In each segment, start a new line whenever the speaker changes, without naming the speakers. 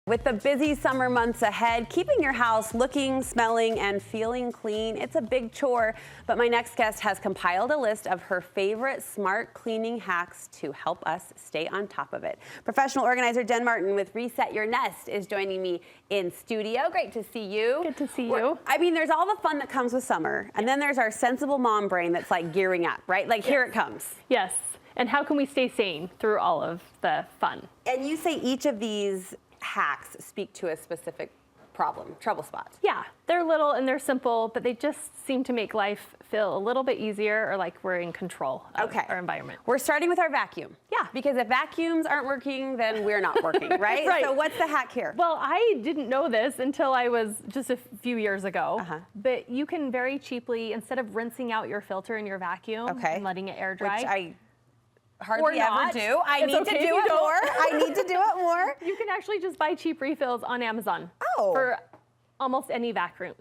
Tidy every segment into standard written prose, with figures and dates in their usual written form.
With the busy summer months ahead, keeping your house looking, smelling, and feeling clean, it's a big chore. But my next guest has compiled a list of her favorite smart cleaning hacks to help us stay on top of it. Professional organizer Jen Martin with Reset Your Nest is joining me in studio. Great to see you.
Good to see you.
I mean, there's all the fun that comes with summer, and then there's our sensible mom brain that's like gearing up, right? Like, here it comes.
Yes. And how can we stay sane through all of the fun?
And you say each of these hacks speak to a specific trouble spot.
Yeah, they're little and they're simple, but they just seem to make life feel a little bit easier or like we're in control of our environment.
We're starting with our vacuum.
Yeah.
Because if vacuums aren't working, then we're not working, right?
Right.
So what's the hack here?
Well, I didn't know this until I was just a few years ago, but you can very cheaply, instead of rinsing out your filter in your vacuum and letting it air dry,
which I hardly ever do. I need to do it more. I need to do it more.
You can actually just buy cheap refills on Amazon for almost any vacuum.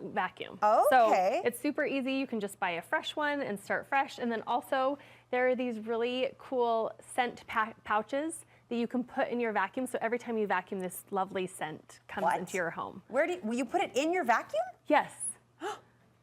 Okay.
So it's super easy. You can just buy a fresh one and start fresh. And then also there are these really cool scent pouches that you can put in your vacuum. So every time you vacuum, this lovely scent comes into your home.
Where do you put it in your vacuum?
Yes.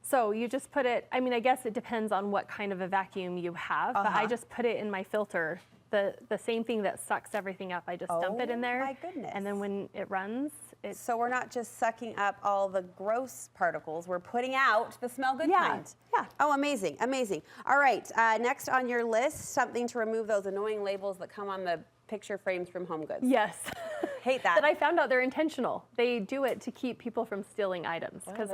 So you just put it, I mean, I guess it depends on what kind of a vacuum you have, but I just put it in my filter. The same thing that sucks everything up, I just dump it in there.
My goodness.
And then when it runs,
so we're not just sucking up all the gross particles, we're putting out the smell good kind.
Yeah.
Oh, amazing, amazing. All right, next on your list, something to remove those annoying labels that come on the picture frames from Home Goods.
Yes.
Hate that.
But I found out they're intentional. They do it to keep people from stealing items. Because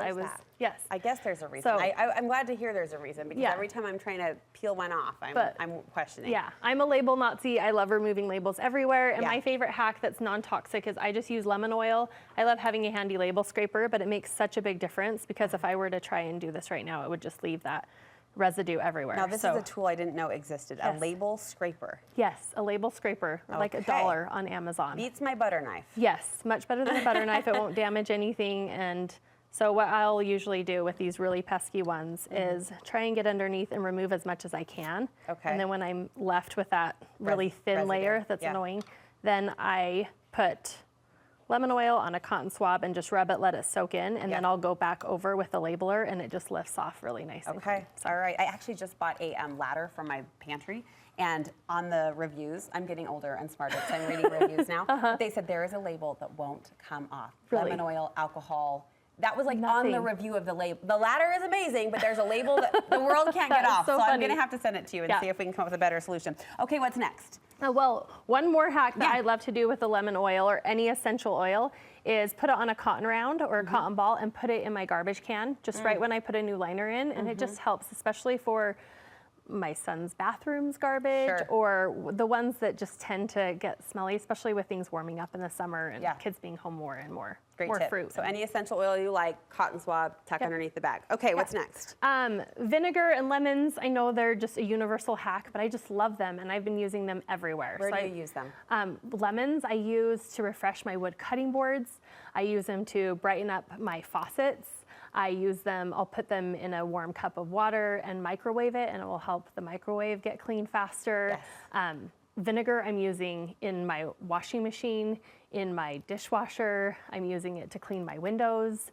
yes.
I guess there's a reason.
So,
I'm glad to hear there's a reason, because every time I'm trying to peel one off, I'm questioning.
Yeah, I'm a label Nazi. I love removing labels everywhere. And my favorite hack that's non-toxic is I just use lemon oil. I love having a handy label scraper, but it makes such a big difference, because if I were to try and do this right now, it would just leave that residue everywhere.
Now this is a tool I didn't know existed, a label scraper.
Yes, a label scraper, like $1 on Amazon.
Beats my butter knife.
Yes, much better than a butter knife. It won't damage anything. And so what I'll usually do with these really pesky ones is try and get underneath and remove as much as I can. And then when I'm left with that really thin layer that's annoying, then I put lemon oil on a cotton swab and just rub it, let it soak in, and then I'll go back over with the labeler and it just lifts off really nicely.
Okay, all right. I actually just bought a ladder from my pantry, and on the reviews, I'm getting older and smarter, so I'm reading reviews now. They said there is a label that won't come off.
Really?
Lemon oil, alcohol. That was like on the review of the label. The ladder is amazing, but there's a label that the world can't get off. So I'm going to have to send it to you and see if we can come up with a better solution. Okay, what's next?
Well, one more hack that I love to do with the lemon oil or any essential oil is put it on a cotton round or a cotton ball and put it in my garbage can just right when I put a new liner in. And it just helps, especially for my son's bathroom's garbage or the ones that just tend to get smelly, especially with things warming up in the summer and kids being home more and more.
Great
more
tip.
fruit.
So any essential oil you like, cotton swab, tuck underneath the bag. Okay, what's next?
Vinegar and lemons, I know they're just a universal hack, but I just love them and I've been using them everywhere.
Where do you use them?
Lemons I use to refresh my wood cutting boards. I use them to brighten up my faucets. I use them, I'll put them in a warm cup of water and microwave it, and it will help the microwave get clean faster. Vinegar I'm using in my washing machine, in my dishwasher. I'm using it to clean my windows.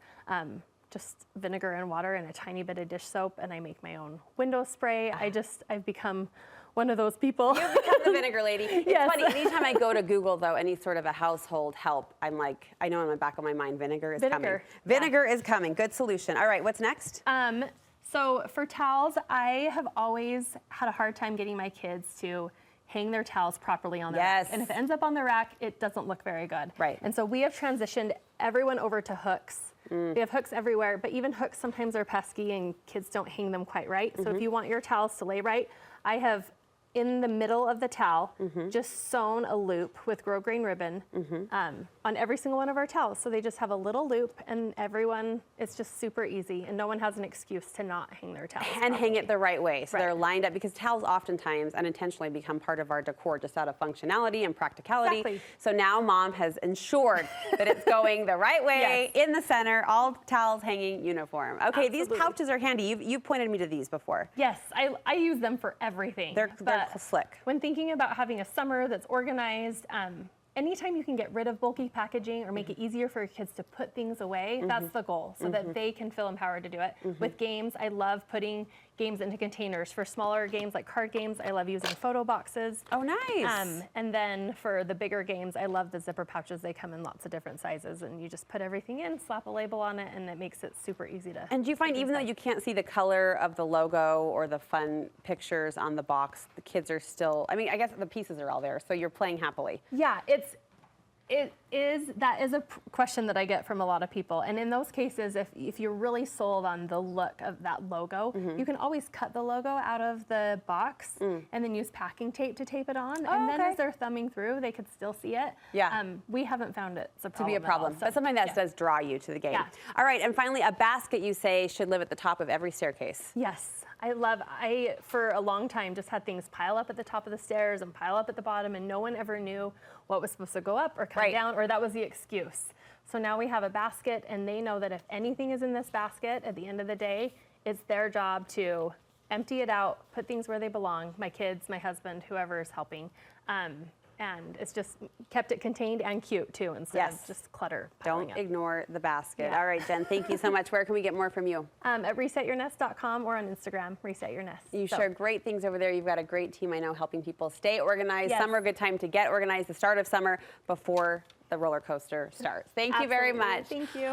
Just vinegar and water and a tiny bit of dish soap, and I make my own window spray. I've become one of those people.
You've become the vinegar lady. It's funny, anytime I go to Google, though, any sort of a household help, I'm like, I know in the back of my mind, vinegar is coming. Vinegar is coming. Good solution. All right, what's next?
So for towels, I have always had a hard time getting my kids to hang their towels properly on the rack. And if it ends up on the rack, it doesn't look very good. And so we have transitioned everyone over to hooks. We have hooks everywhere, but even hooks sometimes are pesky and kids don't hang them quite right. So if you want your towels to lay right, I have in the middle of the towel, just sewn a loop with grosgrain ribbon on every single one of our towels. So they just have a little loop, and everyone, it's just super easy, and no one has an excuse to not hang their towels
and hang it the right way, so they're lined up, because towels oftentimes unintentionally become part of our decor just out of functionality and practicality. So now mom has ensured that it's going the right way, in the center, all towels hanging uniform. Okay, these pouches are handy. You've pointed me to these before.
Yes, I use them for everything.
They're slick.
When thinking about having a summer that's organized, anytime you can get rid of bulky packaging or make it easier for your kids to put things away, that's the goal, so that they can feel empowered to do it. With games, I love putting games into containers. For smaller games like card games, I love using photo boxes.
Oh, nice.
And then for the bigger games, I love the zipper pouches. They come in lots of different sizes, and you just put everything in, slap a label on it, and it makes it super easy to.
And do you find even though you can't see the color of the logo or the fun pictures on the box, the kids are still, I mean, I guess the pieces are all there, so you're playing happily.
Yeah, that is a question that I get from a lot of people. And in those cases, if you're really sold on the look of that logo, you can always cut the logo out of the box and then use packing tape to tape it on. And then as they're thumbing through, they could still see it.
Yeah.
We haven't found it to
be a problem,
so,
but something that does draw you to the game.
Yeah.
All right, and finally, a basket you say should live at the top of every staircase.
Yes. I for a long time just had things pile up at the top of the stairs and pile up at the bottom, and no one ever knew what was supposed to go up or come down, or that was the excuse. So now we have a basket, and they know that if anything is in this basket at the end of the day, it's their job to empty it out, put things where they belong, my kids, my husband, whoever is helping. And it's just kept it contained and cute too, instead of just clutter piling up.
Don't ignore the basket. All right, Jen, thank you so much. Where can we get more from you?
At resetyournest.com or on Instagram, resetyournest.
You share great things over there. You've got a great team, I know, helping people stay organized. Summer, a good time to get organized, the start of summer before the roller coaster starts. Thank you very much.
Thank you.